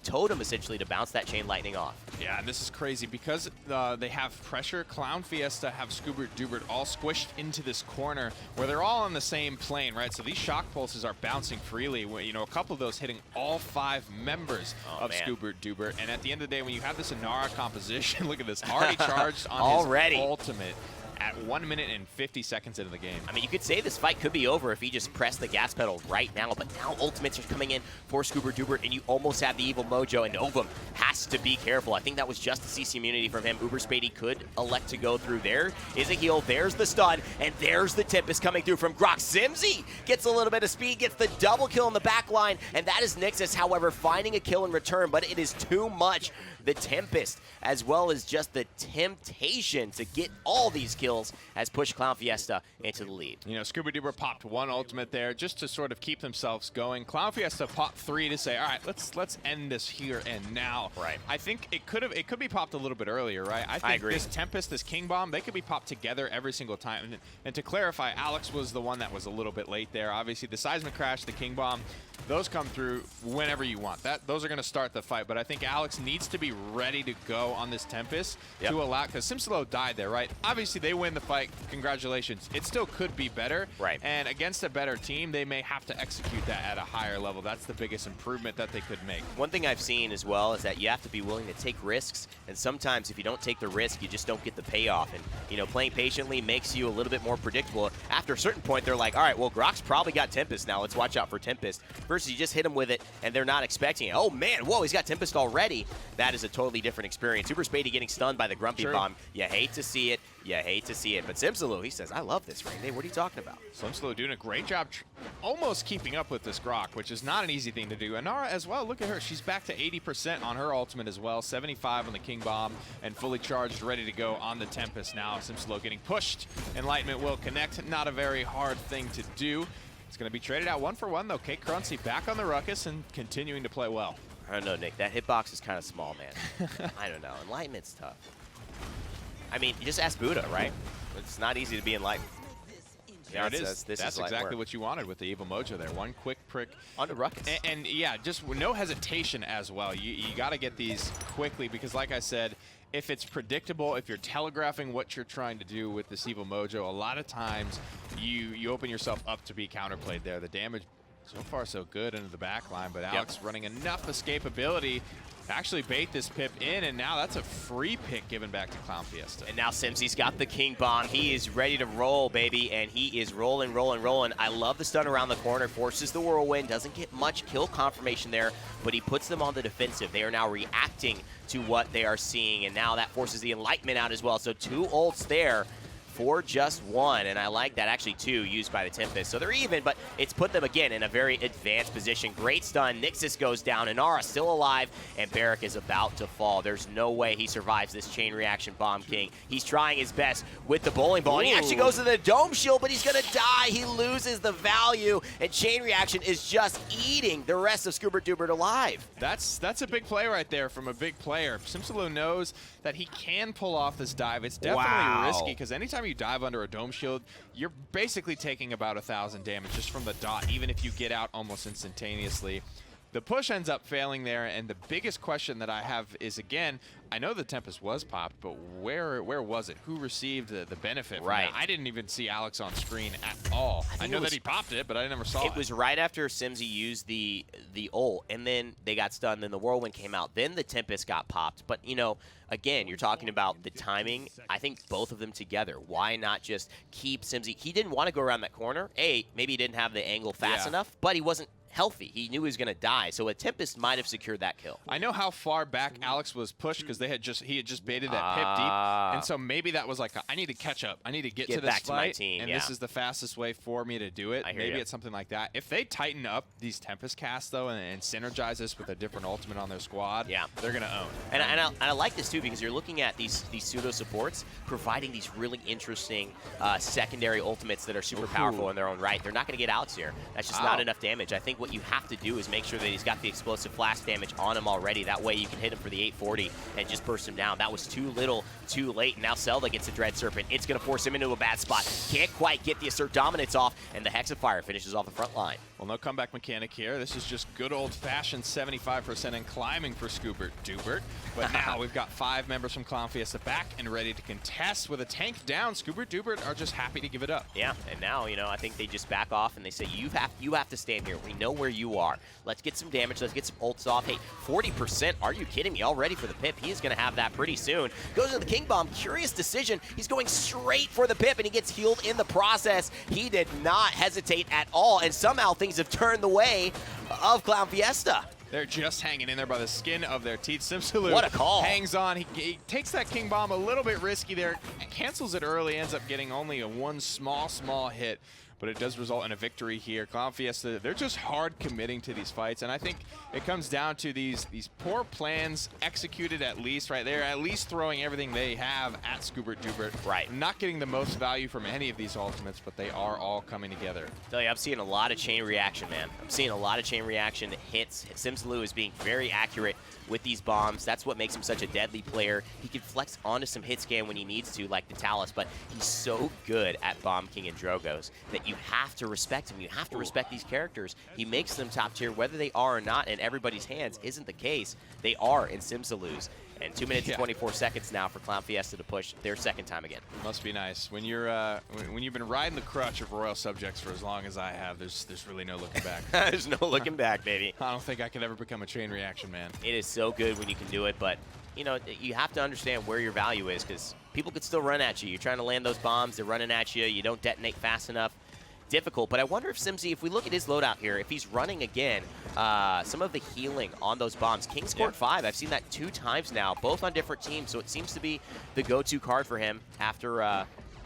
totem essentially to bounce that Chain Lightning off. Yeah, this is crazy because they have pressure. Clown Fiesta have Scoobert Doobert all squished into this corner where they're all on the same plane, right? So these shock pulses are bouncing freely. A couple of those hitting all 5 members of Scoobert Doobert. And at the end of the day, when you have this Inara composition, look at this, already charged on his ultimate at 1 minute and 50 seconds into the game. I mean, you could say this fight could be over if he just pressed the gas pedal right now, but now ultimates are coming in for Scoobert Doobert, and you almost have the Evil Mojo, and Novum has to be careful. I think that was just the CC immunity from him. Uber Spady could elect to go through. There is a heal, there's the stun, and there's the Tempest coming through from Grok. Simzy gets a little bit of speed, gets the double kill in the back line, and that is Nixus, however, finding a kill in return, but it is too much. The Tempest, as well as just the temptation to get all these kills, has pushed Clown Fiesta into the lead. Scoobert Doobert popped 1 ultimate there just to sort of keep themselves going. Clown Fiesta popped 3 to say, all right, let's end this here and now. Right. I think it could be popped a little bit earlier, right? I agree. This Tempest, this King Bomb, they could be popped together every single time. And to clarify, Alex was the one that was a little bit late there. Obviously, the Seismic Crash, the King Bomb, those come through whenever you want. Those are going to start the fight, but I think Alex needs to be ready to go on this Tempest to allow, because Simsalo died there, right? Obviously, they win the fight. Congratulations. It still could be better. Right. And against a better team, they may have to execute that at a higher level. That's the biggest improvement that they could make. One thing I've seen as well is that you have to be willing to take risks, and sometimes if you don't take the risk, you just don't get the payoff. And, you know, playing patiently makes you a little bit more predictable. After a certain point, they're like, all right, well, Grok's probably got Tempest now. Let's watch out for Tempest. Versus you just hit him with it, and they're not expecting it. Oh, man, whoa, he's got Tempest already. That is a totally different experience. Super Spady getting stunned by the Grumpy Bomb. You hate to see it. You hate to see it. But Simsalo, he says, I love this ring. Hey, what are you talking about? Simsalo doing a great job almost keeping up with this Grok, which is not an easy thing to do. Anara as well, look at her. She's back to 80% on her ultimate as well. 75 on the King Bomb and fully charged, ready to go on the Tempest now. Simsalo getting pushed. Enlightenment will connect. Not a very hard thing to do. It's going to be traded out 1-for-1, though. Kate Cruncy back on the Ruckus and continuing to play well. I don't know, Nick. That hitbox is kind of small, man. I don't know. Enlightenment's tough. I mean, you just ask Buddha, right? It's not easy to be enlightened. There it is. That's exactly what you wanted with the Evil Mojo there. One quick prick. On the Ruckus. And yeah, just no hesitation as well. You got to get these quickly because, like I said, if it's predictable, if you're telegraphing what you're trying to do with this Evil Mojo, a lot of times you open yourself up to be counterplayed there. The damage so far so good into the back line, but Alex running enough escapability to actually bait this Pip in, and now that's a free pick given back to Clown Fiesta. And now Simsy's got the King Bomb. He is ready to roll, baby, and he is rolling, rolling, rolling. I love the stun around the corner, forces the Whirlwind, doesn't get much kill confirmation there, but he puts them on the defensive. They are now reacting to what they are seeing, and now that forces the Enlightenment out as well. So 2 ults there for just 1, and I like that. Actually 2 used by the Tempest. So they're even, but it's put them again in a very advanced position. Great stun. Nixus goes down. Inara still alive, and Barrack is about to fall. There's no way he survives this chain reaction Bomb King. He's trying his best with the bowling ball, and he actually goes to the Dome Shield, but he's going to die. He loses the value, and chain reaction is just eating the rest of Scoobert Doobert alive. That's a big play right there from a big player. Simsalo knows that he can pull off this dive. It's definitely risky because anytime you dive under a Dome Shield, you're basically taking about 1,000 damage just from the dot, even if you get out almost instantaneously. The push ends up failing there, and the biggest question that I have is, again, I know the Tempest was popped, but where was it? Who received the benefit from that? I didn't even see Alex on screen at all. I know that he popped it, but I never saw it. It was right after Simsy used the ult, and then they got stunned, then the Whirlwind came out, then the Tempest got popped. But, you know, again, you're talking about the timing. I think both of them together. Why not just keep Simsy? He didn't want to go around that corner. Maybe he didn't have the angle fast enough, but he wasn't healthy. He knew he was going to die, so a Tempest might have secured that kill. I know how far back Alex was pushed because he had just baited that Pip deep, and so maybe that was like, I need to catch up. I need to get to this back fight, to my team, and this is the fastest way for me to do it. Maybe it's something like that. If they tighten up these Tempest casts, though, and synergize this with a different ultimate on their squad, they're going to own. And I like this, too, because you're looking at these pseudo supports providing these really interesting secondary ultimates that are super powerful in their own right. They're not going to get Alex here. That's just not enough damage. I think what you have to do is make sure that he's got the explosive flash damage on him already. That way you can hit him for the 840 and just burst him down. That was too little, too late. Now Zelda gets the Dread Serpent. It's going to force him into a bad spot. Can't quite get the Assert Dominance off, and the Hexafire finishes off the front line. Well, no comeback mechanic here. This is just good old-fashioned 75% and climbing for Scoobert Doobert. But now we've got 5 members from Clown Fiesta back and ready to contest with a tank down. Scoobert Doobert are just happy to give it up. Yeah, and now, you know, I think they just back off and they say, you have to stand here. We know where you are. Let's get some damage. Let's get some ults off. Hey, 40%. Are you kidding me? All ready for the Pip. He is going to have that pretty soon. Goes to the King Bomb. Curious decision. He's going straight for the Pip, and he gets healed in the process. He did not hesitate at all, and somehow things have turned the way of Clown Fiesta. They're just hanging in there by the skin of their teeth. Simsaloo what a call. Hangs on. He takes that King Bomb a little bit risky there. Cancels it early. Ends up getting only a one small hit. But it does result in a victory here. Clown Fiesta, they're just hard committing to these fights. And I think it comes down to these poor plans executed at least, right? They're at least throwing everything they have at Scoobert Doobert. Right. Not getting the most value from any of these ultimates, but they are all coming together. I tell you, I'm seeing a lot of chain reaction, man. I'm seeing a lot of chain reaction hits. Simsaloo is being very accurate with these bombs. That's what makes him such a deadly player. He can flex onto some hit scan when he needs to, like the Talus, but he's so good at Bomb King and Drogos that but you have to respect him. You have to respect these characters. He makes them top tier, whether they are or not in everybody's hands isn't the case. They are in Simsaloo's. And 2 minutes and 24 seconds now for Clown Fiesta to push their second time again. Must be nice. When you're when you've been riding the crutch of Royal Subjects for as long as I have, there's really no looking back. There's no looking back, baby. I don't think I could ever become a chain reaction man. It is so good when you can do it, but you know, you have to understand where your value is because people could still run at you. You're trying to land those bombs, they're running at you, you don't detonate fast enough. Difficult, but I wonder if Simsy, if we look at his loadout here, if he's running again, some of the healing on those bombs. King's Court 5, I've seen that 2 times now, both on different teams, so it seems to be the go-to card for him after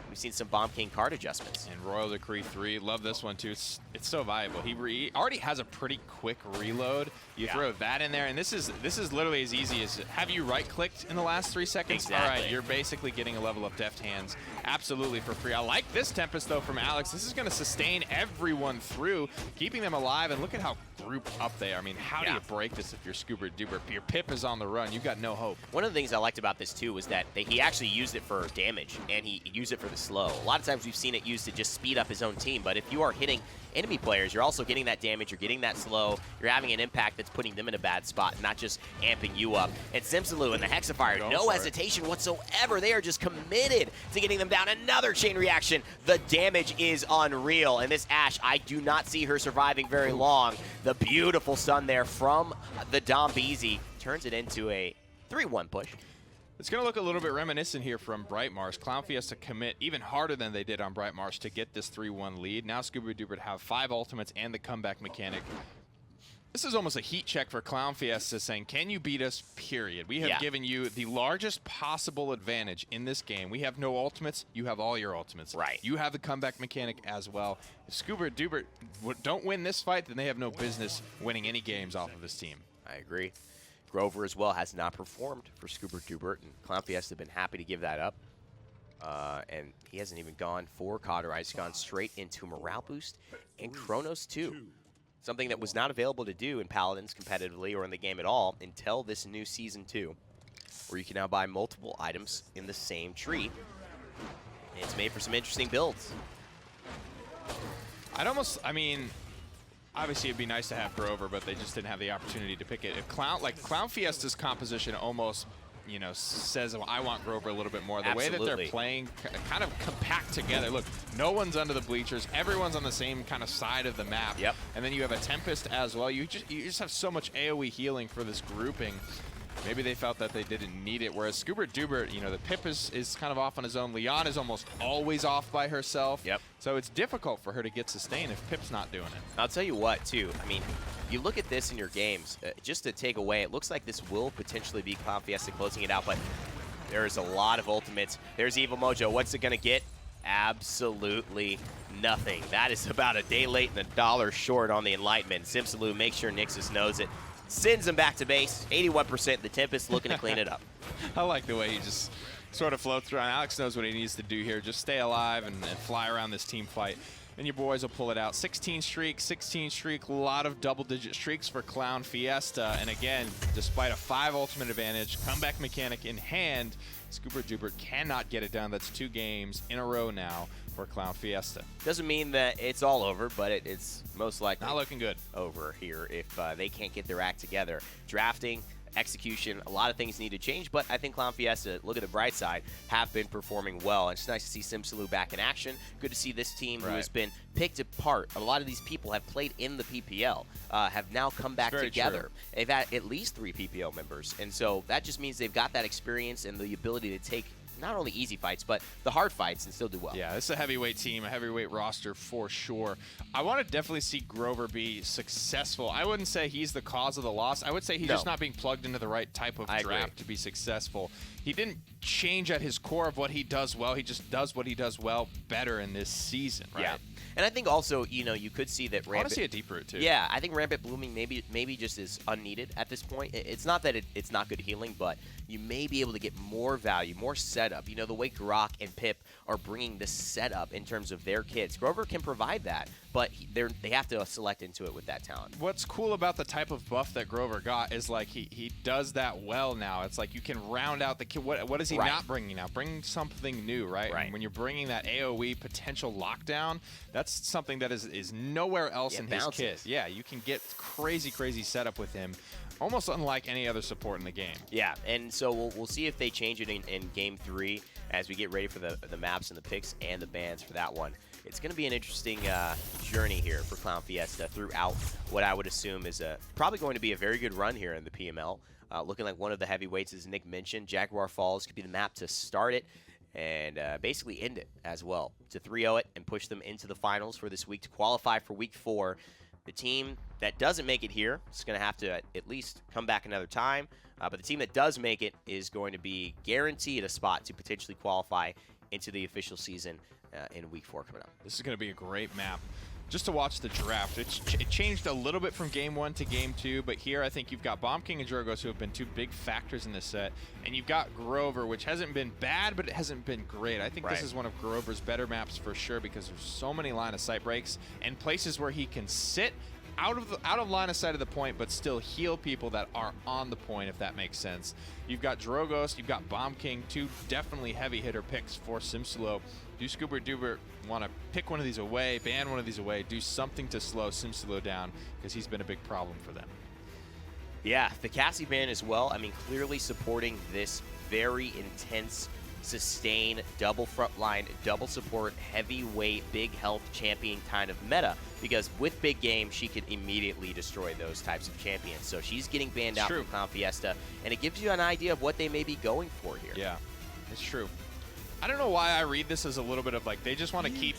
we've seen some Bomb King card adjustments. And Royal Decree 3, love this one too. It's so valuable. He already has a pretty quick reload. You throw that in there, and this is literally as easy as, have you right-clicked in the last 3 seconds? Exactly. All right, you're basically getting a level of deft hands absolutely for free. I like this Tempest, though, from Alex. This is going to sustain everyone through, keeping them alive, and look at how grouped up they are. I mean, how do you break this if you're Scoobert Doobert? Your Pip is on the run. You've got no hope. One of the things I liked about this, too, was that he actually used it for damage, and he used it for the slow. A lot of times we've seen it used to just speed up his own team, but if you are hitting enemy players, you're also getting that damage, you're getting that slow, you're having an impact that's putting them in a bad spot, not just amping you up. And Simsaloo and the Hexafire, no hesitation whatsoever. They are just committed to getting them down. Another chain reaction. The damage is unreal. And this Ashe, I do not see her surviving very long. The beautiful stun there from the Dombeezy turns it into a 3-1 push. It's going to look a little bit reminiscent here from Bright Marsh. Clown Fiesta commit even harder than they did on Bright Marsh to get this 3-1 lead. Now Scoobert Doobert have 5 ultimates and the comeback mechanic. This is almost a heat check for Clown Fiesta, saying, can you beat us, period? We have given you the largest possible advantage in this game. We have no ultimates. You have all your ultimates. Right. You have the comeback mechanic as well. If Scoobert Doobert don't win this fight, then they have no business winning any games off of this team. I agree. Grover as well has not performed for Scoobert Doobert, and Clown Fiesta have been happy to give that up. And he hasn't even gone for Cauterize. He's gone straight into Morale Boost and Chronos 2. Something that was not available to do in Paladins competitively or in the game at all until this new Season 2, where you can now buy multiple items in the same tree. And it's made for some interesting builds. I mean, obviously, it'd be nice to have Grover, but they just didn't have the opportunity to pick it. If Clown Fiesta's composition almost, you know, says, well, I want Grover a little bit more. The way that they're playing, kind of compact together. Look, no one's under the bleachers. Everyone's on the same kind of side of the map. Yep. And then you have a Tempest as well. You just have so much AoE healing for this grouping. Maybe they felt that they didn't need it, whereas Scoobert Doobert, you know, the Pip is kind of off on his own. Leon is almost always off by herself. Yep. So it's difficult for her to get sustained if Pip's not doing it. I'll tell you what, too. I mean, you look at this in your games, just to take away, it looks like this will potentially be Clown Fiesta closing it out, but there's a lot of ultimates. There's Evil Mojo. What's it going to get? Absolutely nothing. That is about a day late and $1 short on the Enlightenment. Simsaloo makes sure Nixus knows it. Sends him back to base. 81%. The Tempest looking to clean it up. I like the way he just sort of floats around. Alex knows what he needs to do here. Just stay alive and fly around this team fight. And your boys will pull it out. 16 streak, a lot of double-digit streaks for Clown Fiesta. And again, despite a 5 ultimate advantage, comeback mechanic in hand, Scoobert Doobert cannot get it done. That's 2 games in a row now for Clown Fiesta. Doesn't mean that it's all over, but it's most likely not looking good over here if they can't get their act together. Drafting, execution, a lot of things need to change, but I think Clown Fiesta, look at the bright side, have been performing well. It's nice to see Simsaloo back in action. Good to see this team who has been picked apart. A lot of these people have played in the PPL, have now come back together. True. They've had at least 3 PPL members, and so that just means they've got that experience and the ability to take not only easy fights, but the hard fights and still do well. Yeah, this is a heavyweight team, a heavyweight roster for sure. I want to definitely see Grover be successful. I wouldn't say he's the cause of the loss. I would say he's just not being plugged into the right type of draft to be successful. He didn't change at his core of what he does well. He just does what he does well better in this season, right? Yeah. And I think also, you know, you could see that Rampant... I want to see a deep root, too. Yeah, I think Rampant Blooming maybe just is unneeded at this point. It's not that it's not good healing, but you may be able to get more value, more setup. You know, the way Grok and Pip are bringing the setup in terms of their kits. Grover can provide that. but they have to select into it with that talent. What's cool about the type of buff that Grover got is like he does that well now. It's like you can round out the kid. What is he not bringing now? Bring something new, right? And when you're bringing that AoE potential lockdown, that's something that is nowhere else in his kit. Yeah, you can get crazy setup with him. Almost unlike any other support in the game. Yeah, and so we'll see if they change it in Game 3 as we get ready for the maps and the picks and the bans for that one. It's going to be an interesting journey here for Clown Fiesta throughout what I would assume is probably going to be a very good run here in the PML. Looking like one of the heavyweights, as Nick mentioned, Jaguar Falls could be the map to start it and basically end it as well, to 3-0 it and push them into the finals for this week to qualify for Week 4. The team that doesn't make it here is going to have to at least come back another time. But the team that does make it is going to be guaranteed a spot to potentially qualify into the official season in Week 4 coming up. This is going to be a great map. Just to watch the draft, it changed a little bit from Game 1 to Game 2, but here I think you've got Bomb King and Drogos, who have been two big factors in this set, and you've got Grover, which hasn't been bad, but it hasn't been great. I think this is one of Grover's better maps for sure, because there's so many line of sight breaks and places where he can sit out of line of sight of the point, but still heal people that are on the point, if that makes sense. You've got Drogos, you've got Bomb King, two definitely heavy hitter picks for Simsilo. Do Scoobert Doobert want to pick one of these away, ban one of these away, do something to slow Simsilo down, because he's been a big problem for them. Yeah, the Cassie ban as well. I mean, clearly supporting this very intense, sustain, double frontline, double support, heavyweight, big health champion kind of meta, because with big game, she can immediately destroy those types of champions. So she's getting banned out from Clown Fiesta, and it gives you an idea of what they may be going for here. Yeah, it's true. I don't know why I read this as a little bit of like, they just want to keep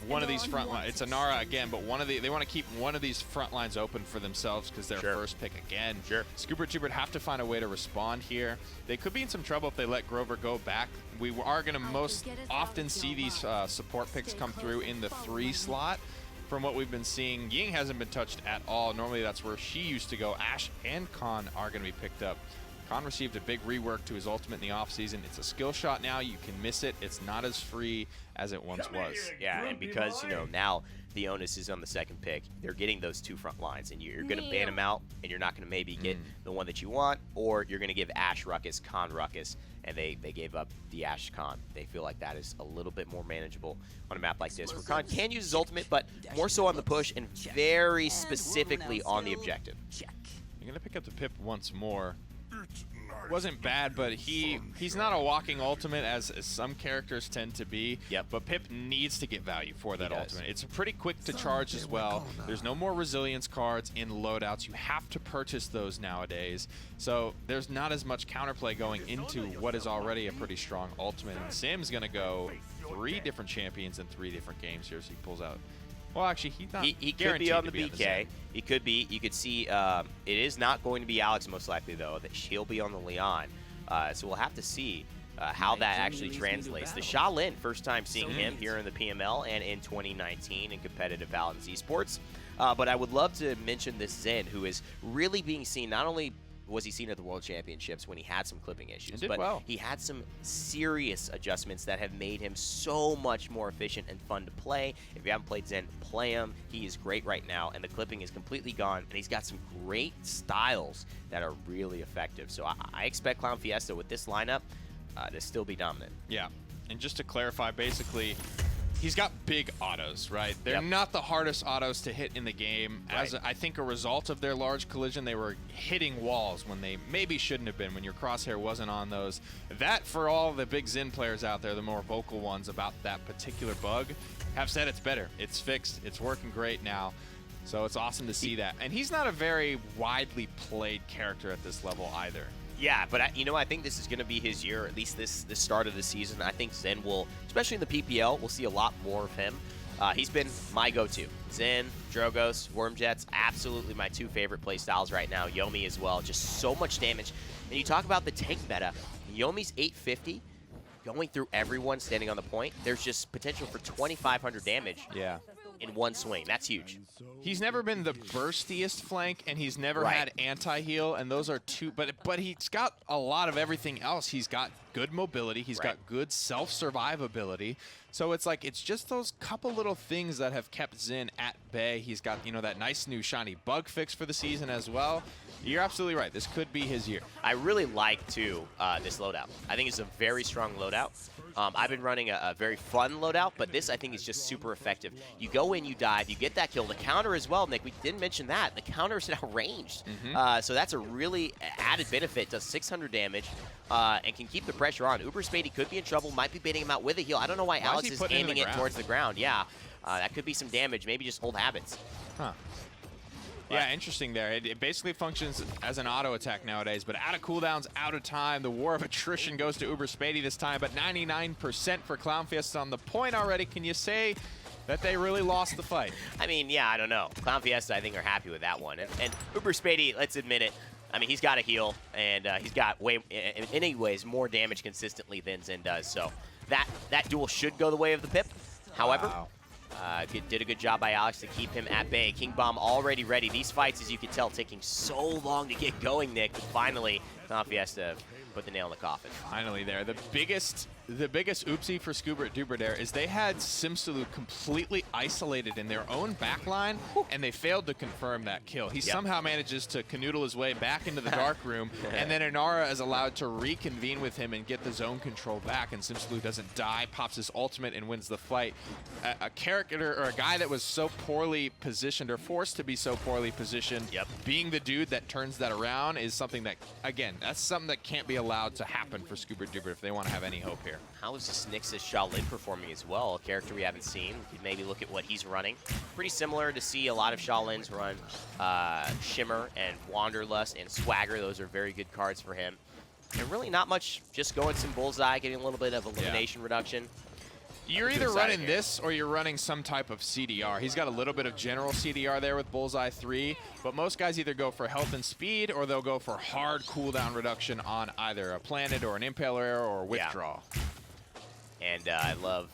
one of these front lines. It's Anara again, but they want to keep one of these front lines open for themselves because they're first pick again. Scoobert Doobert have to find a way to respond here. They could be in some trouble if they let Grover go back. We are going to most often see these support picks come through in the 3 slot. From what we've been seeing, Ying hasn't been touched at all. Normally that's where she used to go. Ashe and Khan are going to be picked up. Khan received a big rework to his ultimate in the offseason. It's a skill shot now. You can miss it. It's not as free as it once was. Yeah, and because, you know, now the onus is on the second pick, they're getting those 2 front lines, and you're going to ban them out, and you're not going to maybe get the one that you want, or you're going to give Ashe Ruckus, Khan Ruckus, and they gave up the Ashe Khan. They feel like that is a little bit more manageable on a map like this, where Khan can use his ultimate, but more so on the push and very specifically on the objective. You're going to pick up the Pip once more. Wasn't bad, but he's not a walking ultimate as some characters tend to be. But Pip needs to get value for that ultimate. It's pretty quick to charge as well. There's no more resilience cards in loadouts. You have to purchase those nowadays. So there's not as much counterplay going into what is already a pretty strong ultimate. And Sim's going to go 3 different champions in 3 different games here, so he pulls out. Well, actually, he's not. He could be on the BK. He could be. You could see. It is not going to be Alex, most likely, though. That he'll be on the Leon. So we'll have to see how that actually translates. The Shaolin, first time seeing him here in the PML and in 2019 in competitive Paladins esports. But I would love to mention this Zen, who is really being seen. Not only was he seen at the World Championships when he had some clipping issues, but he had some serious adjustments that have made him so much more efficient and fun to play. If you haven't played Zen, play him. He is great right now, and the clipping is completely gone, and he's got some great styles that are really effective. So I expect Clown Fiesta with this lineup to still be dominant. Yeah, and just to clarify, basically, he's got big autos, right? They're not the hardest autos to hit in the game. As I think a result of their large collision, they were hitting walls when they maybe shouldn't have been, when your crosshair wasn't on those. That, for all the big Zen players out there, the more vocal ones about that particular bug, have said it's better. It's fixed. It's working great now. So it's awesome to see that. And he's not a very widely played character at this level either. Yeah, but I think this is going to be his year, at least this start of the season. I think Zen will, especially in the PPL, we'll see a lot more of him. He's been my go-to. Zen, Drogos, Wormjets, absolutely my 2 favorite play styles right now. Yomi as well, just so much damage. And you talk about the tank meta, Yomi's 850, going through everyone standing on the point. There's just potential for 2,500 damage. Yeah. in one swing. That's huge. He's never been the burstiest flank, and he's never had anti-heal, and those are two. But he's got a lot of everything else. He's got good mobility. He's got good self-survivability. So it's like it's just those couple little things that have kept Xin at bay. He's got, you know, that nice new shiny bug fix for the season as well. You're absolutely right. This could be his year. I really like, too, this loadout. I think it's a very strong loadout. I've been running a very fun loadout, but this, I think, is just super effective. You go in, you dive, you get that kill. The counter as well, Nick, we didn't mention that. The counter is now ranged. So that's a really added benefit. Does 600 damage and can keep the pressure on. Uber Spady could be in trouble, might be baiting him out with a heal. I don't know why Alex is aiming it towards the ground. Yeah, that could be some damage. Maybe just hold habits. Huh. Yeah, interesting there. It basically functions as an auto attack nowadays, but out of cooldowns, out of time. The war of attrition goes to Uber Spady this time, but 99% for Clown Fiesta on the point already. Can you say that they really lost the fight? I mean, yeah, I don't know. Clown Fiesta, I think, are happy with that one. And Uber Spady, let's admit it, I mean, he's got a heal, and he's got in any ways, more damage consistently than Xin does. So that duel should go the way of the Pip. However, did a good job by Alex to keep him at bay. King Bomb already ready. These fights, as you can tell, taking so long to get going, Nick. But finally, Clown Fiesta put the nail in the coffin. Finally there. The biggest oopsie for Scoobert Doobert there is they had Simsalud completely isolated in their own backline, and they failed to confirm that kill. He somehow manages to canoodle his way back into the dark room, and then Inara is allowed to reconvene with him and get the zone control back, and Simsalud doesn't die, pops his ultimate, and wins the fight. A character, or a guy that was so poorly positioned, or forced to be so poorly positioned, being the dude that turns that around is something that, again, that's something that can't be allowed to happen for Scoobert Doobert if they want to have any hope here. How is this Nyx's Shaolin performing as well? A character we haven't seen. We could maybe look at what he's running. Pretty similar to see a lot of Shaolins run Shimmer and Wanderlust and Swagger. Those are very good cards for him. And really not much, just going some Bullseye, getting a little bit of elimination reduction. You're either running this or you're running some type of CDR. He's got a little bit of general CDR there with Bullseye 3, but most guys either go for health and speed or they'll go for hard cooldown reduction on either a Planet or an Impale Arrow or Withdraw. And I love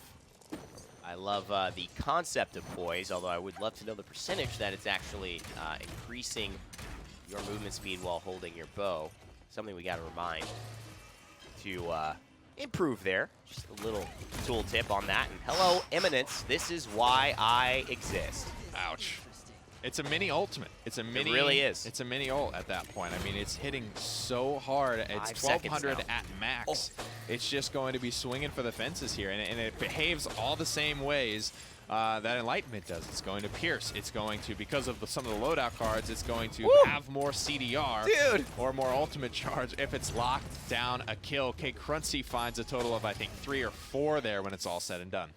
the concept of poise, although I would love to know the percentage that it's actually increasing your movement speed while holding your bow. Something we got to remind to improve there. Just a little tool tip on that. And hello, Eminence. This is why I exist. Ouch. It's a mini ultimate. It's a mini. It really is. It's a mini ult at that point. I mean, it's hitting so hard. It's 1,200 at max. It's just going to be swinging for the fences here, and it behaves all the same ways that Enlightenment does. It's going to pierce. It's going to, because of some of the loadout cards, it's going to have more CDR or more ultimate charge if it's locked down a kill. K Crunchy finds a total of, I think, 3 or 4 there when it's all said and done.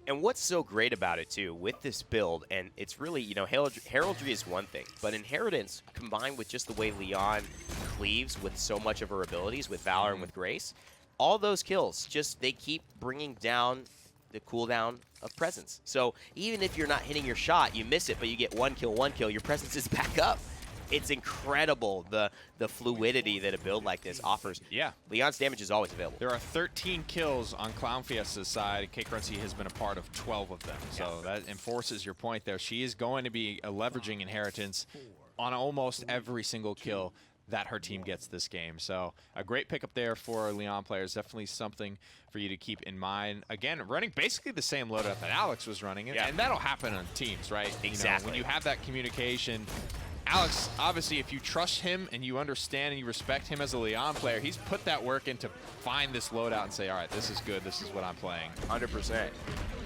And what's so great about it, too, with this build, and it's really, you know, heraldry is one thing, but inheritance combined with just the way Leon cleaves with so much of her abilities, with Valor and with Grace, all those kills, just they keep bringing down the cooldown of presence. So even if you're not hitting your shot, you miss it, but you get one kill, your presence is back up. It's incredible, the fluidity that a build like this offers. Yeah. Leon's damage is always available. There are 13 kills on Clown Fiesta's side. K Crunchy has been a part of 12 of them. So that enforces your point there. She is going to be leveraging inheritance on almost every single kill that her team gets this game. So a great pickup there for Leon players. Definitely something for you to keep in mind. Again, running basically the same loadout that Alex was running. And that'll happen on teams, right? Exactly. You know, when you have that communication, Alex, obviously, if you trust him and you understand and you respect him as a Leon player, he's put that work in to find this loadout and say, all right, this is good. This is what I'm playing. 100%.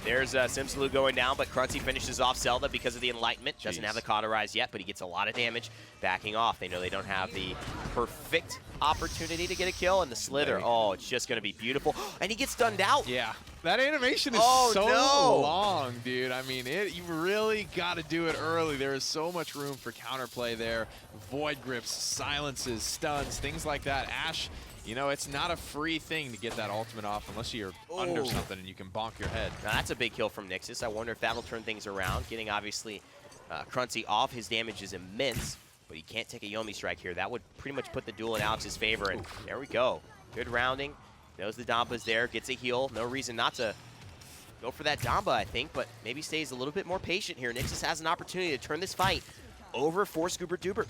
There's Simsalud going down, but Crunchy finishes off Zelda because of the Enlightenment. Doesn't have the Cauterize yet, but he gets a lot of damage backing off. They know they don't have the perfect opportunity to get a kill, and the Slither, oh, it's just going to be beautiful. And he gets stunned out. Yeah. That animation is so long, dude. I mean, you really got to do it early. There is so much room for counterplay there. Void grips, silences, stuns, things like that. Ash, you know, it's not a free thing to get that ultimate off unless you're under something and you can bonk your head. Now, that's a big kill from Nyxus. I wonder if that'll turn things around. Getting, obviously, Crunchy off. His damage is immense, but he can't take a Yomi strike here. That would pretty much put the duel in Alex's favor, and there we go. Good rounding. Knows the Dampa's there, gets a heal. No reason not to go for that Damba, I think, but maybe stays a little bit more patient here. Nixus has an opportunity to turn this fight over for Scoobert Doobert.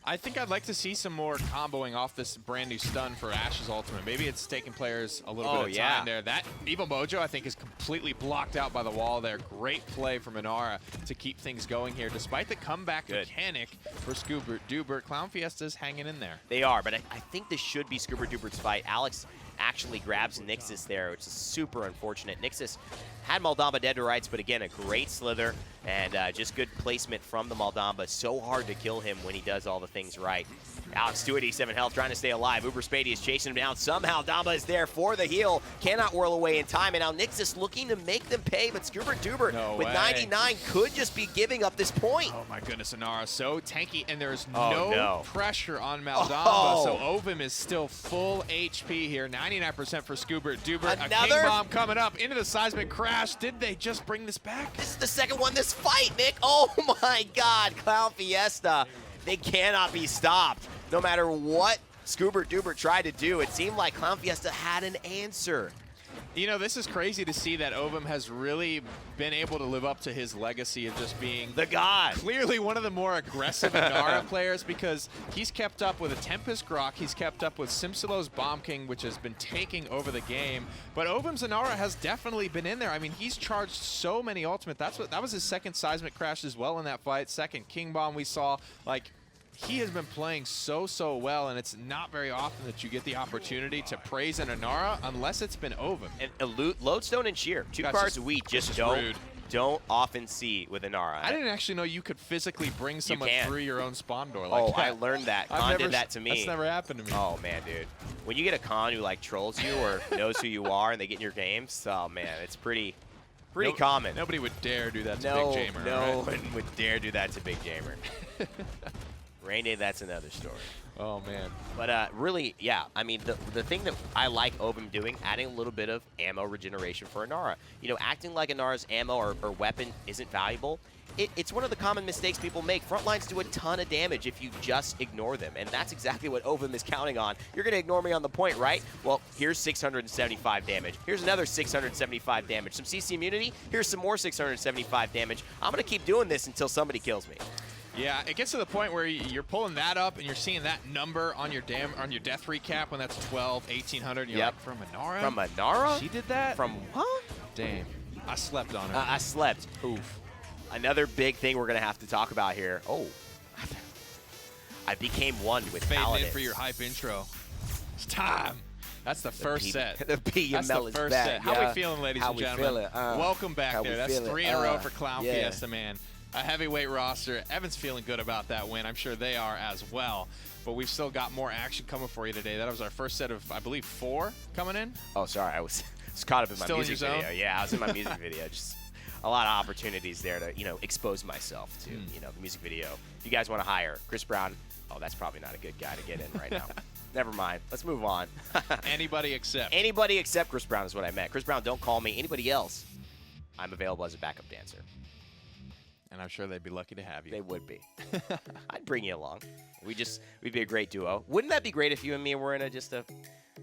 I think I'd like to see some more comboing off this brand new stun for Ash's ultimate. Maybe it's taking players a little bit of time there. That Evil Mojo, I think, is completely blocked out by the wall there. Great play from Inara to keep things going here. Despite the comeback mechanic for Scoobert Doobert, Clown Fiesta's hanging in there. They are, but I think this should be Scoobert Doobert's fight. Alex actually grabs Nixus there, which is super unfortunate. Nixus had Maldamba dead to rights, but again, a great slither and just good placement from the Maldamba. So hard to kill him when he does all the things right. Alex, 287 health, trying to stay alive. Uber Spady is chasing him down. Somehow Damba is there for the heal. Cannot whirl away in time. And now Nixus looking to make them pay, but Scoobert Doobert with 99 could just be giving up this point. Oh my goodness, Inara so tanky, and there's no pressure on Maldamba. So Ovum is still full HP here. 99% for Scoobert Doobert. A King Bomb coming up into the seismic crash. Did they just bring this back? This is the second one this fight, Nick. Oh my God, Clown Fiesta. They cannot be stopped. No matter what Scoobert Doobert tried to do, it seemed like Clown Fiesta had an answer. You know, this is crazy to see that Ovum has really been able to live up to his legacy of just being the god. Clearly one of the more aggressive Inara players, because he's kept up with a Tempest Grok, he's kept up with Simsilo's Bomb King, which has been taking over the game. But Ovum's Inara has definitely been in there. I mean, he's charged so many ultimate. That was his second seismic crash as well in that fight. Second King Bomb we saw. Like, he has been playing so well, and it's not very often that you get the opportunity to praise an Inara unless it's been Ovum. And Lodestone and Sheer, two cards we just don't often see with Inara. I didn't actually know you could physically bring someone through your own spawn door like that. I learned that. Khan did that to me. That's never happened to me. Oh, man, dude. When you get a Khan who, like, trolls you or knows who you are and they get in your games, oh, man, it's pretty common. Nobody would dare do that to Big Jamer, No one would dare do that to Big Jamer. Rain Day, that's another story. Oh, man. But really, yeah, I mean, the thing that I like Ovum doing, adding a little bit of ammo regeneration for Inara. You know, acting like Inara's ammo or weapon isn't valuable, it's one of the common mistakes people make. Frontlines do a ton of damage if you just ignore them, and that's exactly what Ovum is counting on. You're going to ignore me on the point, right? Well, here's 675 damage. Here's another 675 damage. Some CC immunity, here's some more 675 damage. I'm going to keep doing this until somebody kills me. Yeah, it gets to the point where you're pulling that up and you're seeing that number on your death recap when that's 12, 1800. And you're like, from Inara? From Inara? She did that? From what? Damn. I slept on her. I slept. Oof. Another big thing we're going to have to talk about here. Oh. I became one with Paladins. In for your hype intro. It's time. That's the first set. The PML is first back. set. How we feeling, ladies and gentlemen? Welcome back there. That's 3 in a row for Clown Fiesta, man. A heavyweight roster. Evan's feeling good about that win. I'm sure they are as well. But we've still got more action coming for you today. That was our first set of, I believe, 4 coming in. Oh, sorry. I was caught up in my music in your video. Yeah, I was in my music video. Just a lot of opportunities there to, expose myself to, the music video. If you guys want to hire Chris Brown, oh, that's probably not a good guy to get in right now. Never mind. Let's move on. Anybody except. Anybody except Chris Brown is what I meant. Chris Brown, don't call me. Anybody else, I'm available as a backup dancer. And I'm sure they'd be lucky to have you. They would be. I'd bring you along. We'd be a great duo. Wouldn't that be great if you and me were in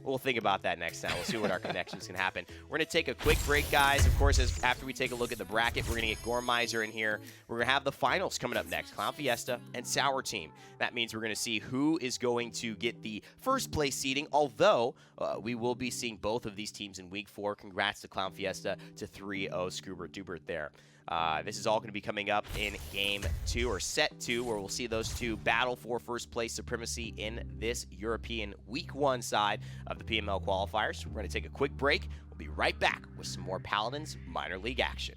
we'll think about that next time. We'll see what our connections can happen. We're going to take a quick break, guys. Of course, after we take a look at the bracket, we're going to get Gormizer in here. We're going to have the finals coming up next, Clown Fiesta and Sour Team. That means we're going to see who is going to get the first place seeding, although we will be seeing both of these teams in Week 4. Congrats to Clown Fiesta, to 3-0 Scoobert Doobert there. This is all going to be coming up in Game 2, or Set 2, where we'll see those two battle for first place supremacy in this European Week 1 side of the PML qualifiers. We're going to take a quick break. We'll be right back with some more Paladins minor league action.